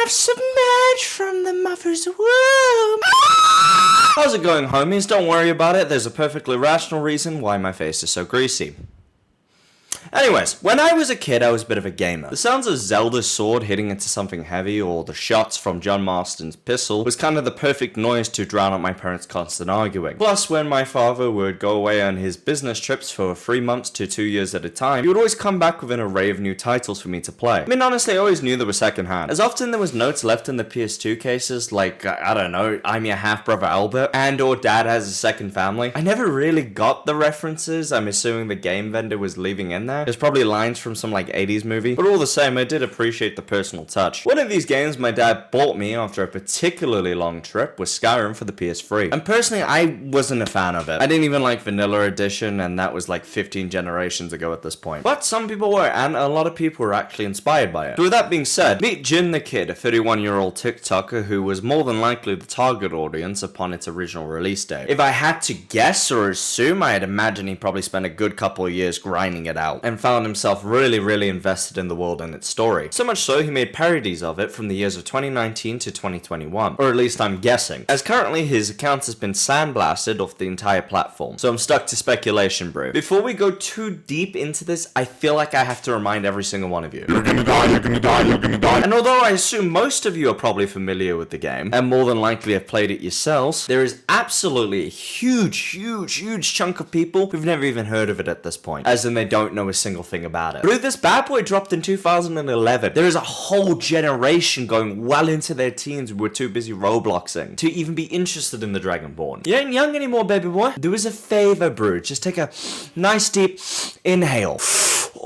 I've submerged from the mother's womb. How's it going, homies? Don't worry about it. There's a perfectly rational reason why my face is so greasy. Anyways, when I was a kid, I was a bit of a gamer. The sounds of Zelda's sword hitting into something heavy or the shots from John Marston's pistol was kind of the perfect noise to drown out my parents' constant arguing. Plus, when my father would go away on his business trips for 3 months to 2 years at a time, he would always come back with an array of new titles for me to play. I mean, honestly, I always knew they were secondhand. As often there was notes left in the PS2 cases, like, I don't know, I'm your half-brother Albert, and or Dad has a second family. I never really got the references I'm assuming the game vendor was leaving in there. There's probably lines from some like 80s movie, but all the same, I did appreciate the personal touch. One of these games my dad bought me after a particularly long trip was Skyrim for the PS3. And personally, I wasn't a fan of it. I didn't even like Vanilla Edition, and that was like 15 generations ago at this point. But some people were, and a lot of people were actually inspired by it. So with that being said, meet Jin the Kid, a 31-year-old TikToker who was more than likely the target audience upon its original release date. If I had to guess or assume, I'd imagine he probably spent a good couple of years grinding it out, and found himself really invested in the world and its story. So much so, he made parodies of it from the years of 2019 to 2021. Or at least I'm guessing, as currently his account has been sandblasted off the entire platform. So I'm stuck to speculation, bro. Before we go too deep into this, I feel like I have to remind every single one of you. You're gonna die, you're gonna die, you're gonna die. And although I assume most of you are probably familiar with the game, and more than likely have played it yourselves, there is absolutely a huge chunk of people who've never even heard of it at this point. As in they don't know a single thing about it. But if this bad boy dropped in 2011, there is a whole generation going well into their teens who were too busy Robloxing to even be interested in the Dragonborn. You ain't young anymore, baby boy. Do us a favor, bro. Just take a nice deep inhale.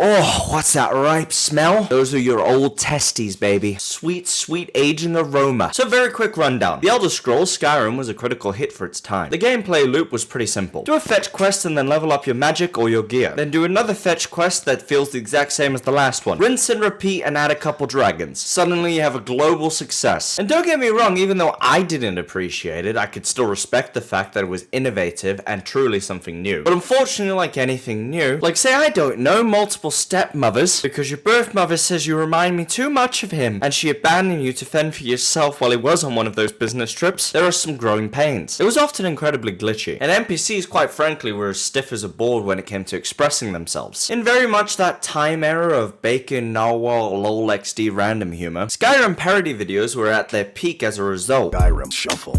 Oh, what's that ripe smell? Those are your old testes, baby. Sweet aging aroma. So very quick rundown. The Elder Scrolls Skyrim was a critical hit for its time. The gameplay loop was pretty simple. Do a fetch quest and then level up your magic or your gear. Then do another fetch quest that feels the exact same as the last one. Rinse and repeat and add a couple dragons. Suddenly you have a global success. And don't get me wrong, even though I didn't appreciate it, I could still respect the fact that it was innovative and truly something new. But unfortunately, like anything new, like say I don't know, multiple stepmothers, because your birth mother says you remind me too much of him, and she abandoned you to fend for yourself while he was on one of those business trips, there are some growing pains. It was often incredibly glitchy, and NPCs quite frankly were as stiff as a board when it came to expressing themselves. In very much that time era of bacon, narwhal, lol XD random humor, Skyrim parody videos were at their peak as a result. Skyrim Shuffle.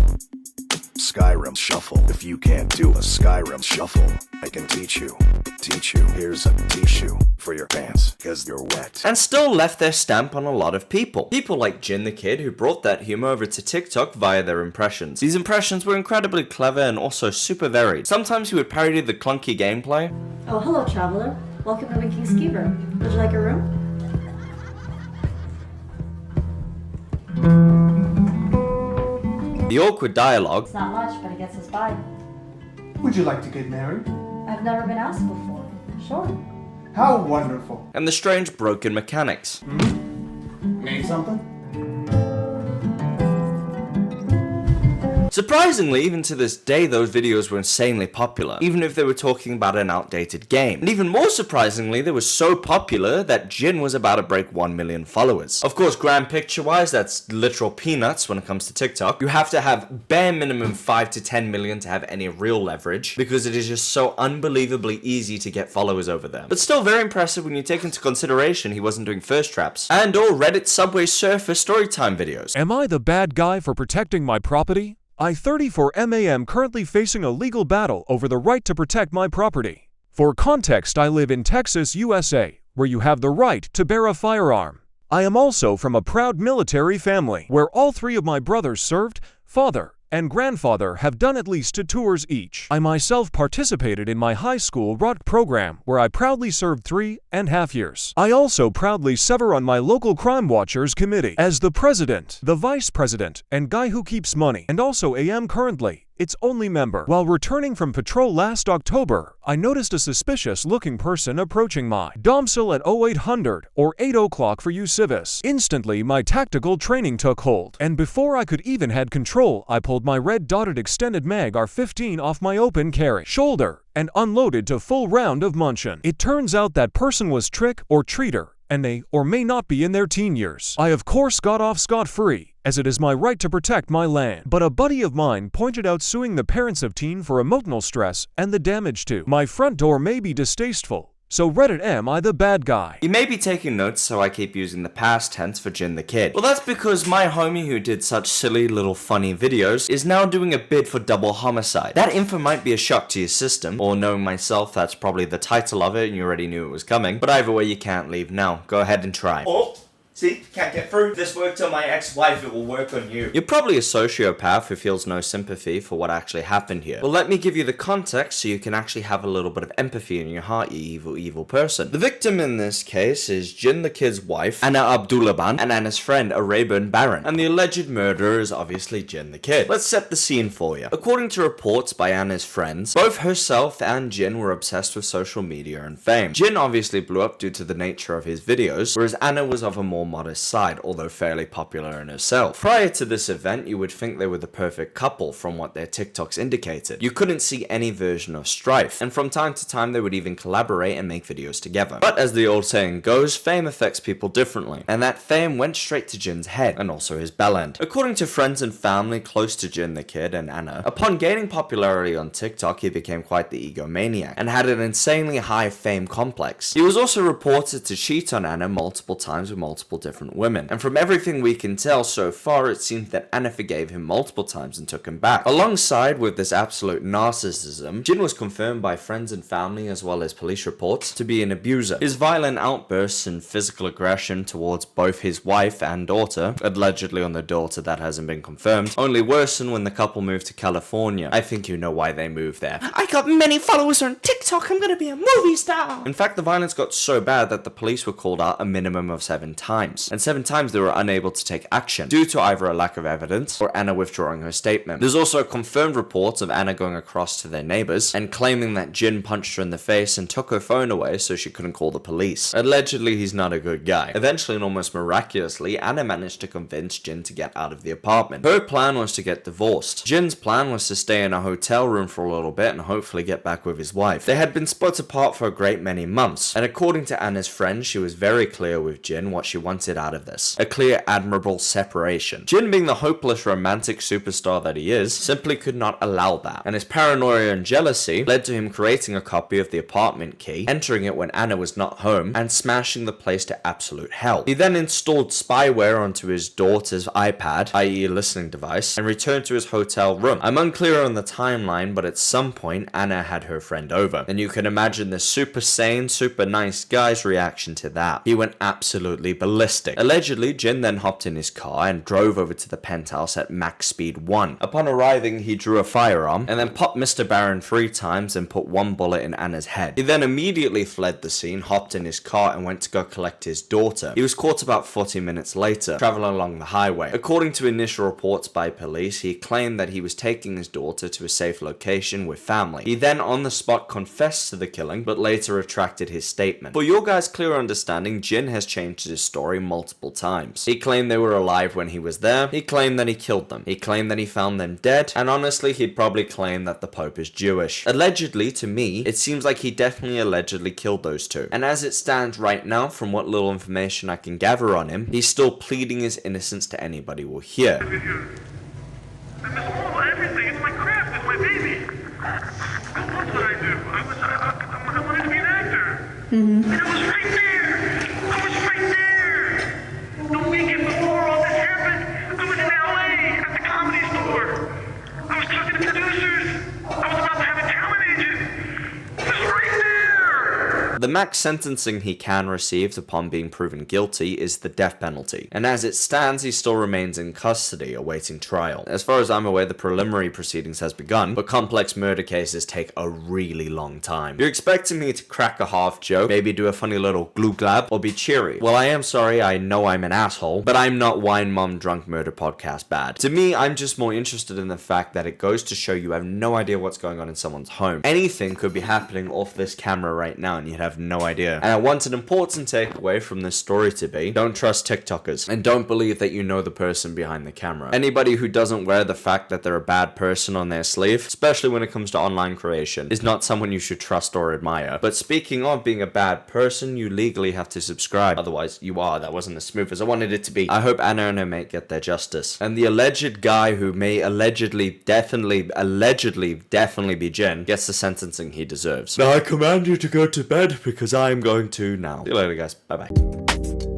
Skyrim Shuffle. If you can't do a Skyrim Shuffle, I can teach you. Here's a tissue for your pants, cause you're wet. And still left their stamp on a lot of people. People like Jin the Kid, who brought that humor over to TikTok via their impressions. These impressions were incredibly clever and also super varied. Sometimes he would parody the clunky gameplay. Oh, hello, traveler. Welcome to King's Ski Room. Would you like a room? The awkward dialogue. It's not much, but it gets us by. Would you like to get married? I've never been asked before. Sure. How wonderful. And the strange broken mechanics. Need something? Surprisingly, even to this day, those videos were insanely popular, even if they were talking about an outdated game. And even more surprisingly, they were so popular that Jin was about to break 1 million followers. Of course, grand picture-wise, that's literal peanuts when it comes to TikTok. You have to have bare minimum 5 to 10 million to have any real leverage, because it is just so unbelievably easy to get followers over there. But still very impressive when you take into consideration he wasn't doing thirst traps, and or Reddit Subway Surfer storytime videos. Am I the bad guy for protecting my property? I, 34 am currently facing a legal battle over the right to protect my property. For context, I live in Texas, USA, where you have the right to bear a firearm. I am also from a proud military family, where all 3 of my brothers served. Father and grandfather have done at least 2 tours each. I myself participated in my high school ROT program, where I proudly served 3.5 years. I also proudly serve on my local Crime Watchers committee as the president, the vice president, and guy who keeps money, and also am currently its only member. While returning from patrol last October, I noticed a suspicious-looking person approaching my domicile at 0800 or 8 o'clock for you civis. Instantly, my tactical training took hold, and before I could even had control, I pulled my red-dotted extended mag R15 off my open carry shoulder and unloaded to full round of munchin'. It turns out that person was trick or treater and may or may not be in their teen years. I of course got off scot-free, as it is my right to protect my land. But a buddy of mine pointed out suing the parents of teen for emotional stress and the damage to my front door may be distasteful. So Reddit, am I the bad guy? You may be taking notes, so I keep using the past tense for Jin the Kid. Well, that's because my homie who did such silly little funny videos is now doing a bid for double homicide. That info might be a shock to your system, or knowing myself, that's probably the title of it and you already knew it was coming. But either way, you can't leave now. Go ahead and try. Oh! See, can't get through. This worked on my ex-wife, it will work on you. You're probably a sociopath who feels no sympathy for what actually happened here. Well, let me give you the context so you can actually have a little bit of empathy in your heart, you evil, evil person. The victim in this case is Jin the Kid's wife, Anna Abdullaban, and Anna's friend, Araban Baron. And the alleged murderer is obviously Jin the Kid. Let's set the scene for you. According to reports by Anna's friends, both herself and Jin were obsessed with social media and fame. Jin obviously blew up due to the nature of his videos, whereas Anna was of a more modest side, although fairly popular in herself. Prior to this event, you would think they were the perfect couple from what their TikToks indicated. You couldn't see any version of strife, and from time to time they would even collaborate and make videos together. But as the old saying goes, fame affects people differently, and that fame went straight to Jin's head, and also his bellend. According to friends and family close to Jin the Kid and Anna, upon gaining popularity on TikTok, he became quite the egomaniac, and had an insanely high fame complex. He was also reported to cheat on Anna multiple times with multiple different women, and from everything we can tell so far, it seems that Anna forgave him multiple times and took him back. Alongside with this absolute narcissism, Jin was confirmed by friends and family as well as police reports to be an abuser. His violent outbursts and physical aggression towards both his wife and daughter, allegedly on the daughter that hasn't been confirmed, only worsened when the couple moved to California. I think you know why they moved there. I got many followers on TikTok, I'm gonna be a movie star! In fact, the violence got so bad that the police were called out a minimum of 7 times. And 7 times they were unable to take action, due to either a lack of evidence or Anna withdrawing her statement. There's also confirmed reports of Anna going across to their neighbors and claiming that Jin punched her in the face and took her phone away so she couldn't call the police. Allegedly, he's not a good guy. Eventually, and almost miraculously, Anna managed to convince Jin to get out of the apartment. Her plan was to get divorced. Jin's plan was to stay in a hotel room for a little bit and hopefully get back with his wife. They had been split apart for a great many months, and according to Anna's friend, she was very clear with Jin what she wanted out of this. A clear, admirable separation. Jin, being the hopeless romantic superstar that he is, simply could not allow that, and his paranoia and jealousy led to him creating a copy of the apartment key, entering it when Anna was not home, and smashing the place to absolute hell. He then installed spyware onto his daughter's iPad, i.e. a listening device, and returned to his hotel room. I'm unclear on the timeline, but at some point, Anna had her friend over, and you can imagine the super sane, super nice guy's reaction to that. He went absolutely ballistic. Allegedly, Jin then hopped in his car and drove over to the penthouse at max speed 1. Upon arriving, he drew a firearm and then popped Mr. Baron 3 times and put 1 bullet in Anna's head. He then immediately fled the scene, hopped in his car and went to go collect his daughter. He was caught about 40 minutes later, traveling along the highway. According to initial reports by police, he claimed that he was taking his daughter to a safe location with family. He then on the spot confessed to the killing, but later retracted his statement. For your guys' clear understanding, Jin has changed his story multiple times. He claimed they were alive when he was there, he claimed that he killed them, he claimed that he found them dead, and honestly he'd probably claim that the Pope is Jewish. Allegedly, to me, it seems like he definitely allegedly killed those two. And as it stands right now, from what little information I can gather on him, he's still pleading his innocence to anybody will hear. I miss all of everything. It's my craft. It's my baby. What did I do? I wanted to be an actor. And I was right there. I was right there. The weekend before all this happened, I was in LA at the Comedy Store. I was talking to producers. I was about to have a talent agent. It was right there. The max sentencing he can receive upon being proven guilty is the death penalty, and as it stands, he still remains in custody awaiting trial. As far as I'm aware, the preliminary proceedings has begun, but complex murder cases take a really long time. You're expecting me to crack a half joke, maybe do a funny little glue glab, or be cheery. Well, I am sorry, I know I'm an asshole, but I'm not Wine Mom Drunk Murder Podcast bad. To me, I'm just more interested in the fact that it goes to show you have no idea what's going on in someone's home. Anything could be happening off this camera right now, and you'd have no idea. And I want an important takeaway from this story to be, don't trust TikTokers, and don't believe that you know the person behind the camera. Anybody who doesn't wear the fact that they're a bad person on their sleeve, especially when it comes to online creation, is not someone you should trust or admire. But speaking of being a bad person, you legally have to subscribe. Otherwise, you are. That wasn't as smooth as I wanted it to be. I hope Anna and her mate get their justice. And the alleged guy who may allegedly, definitely be Jen gets the sentencing he deserves. Now I command you to go to bed because I am going to now. See you later, guys. Bye-bye.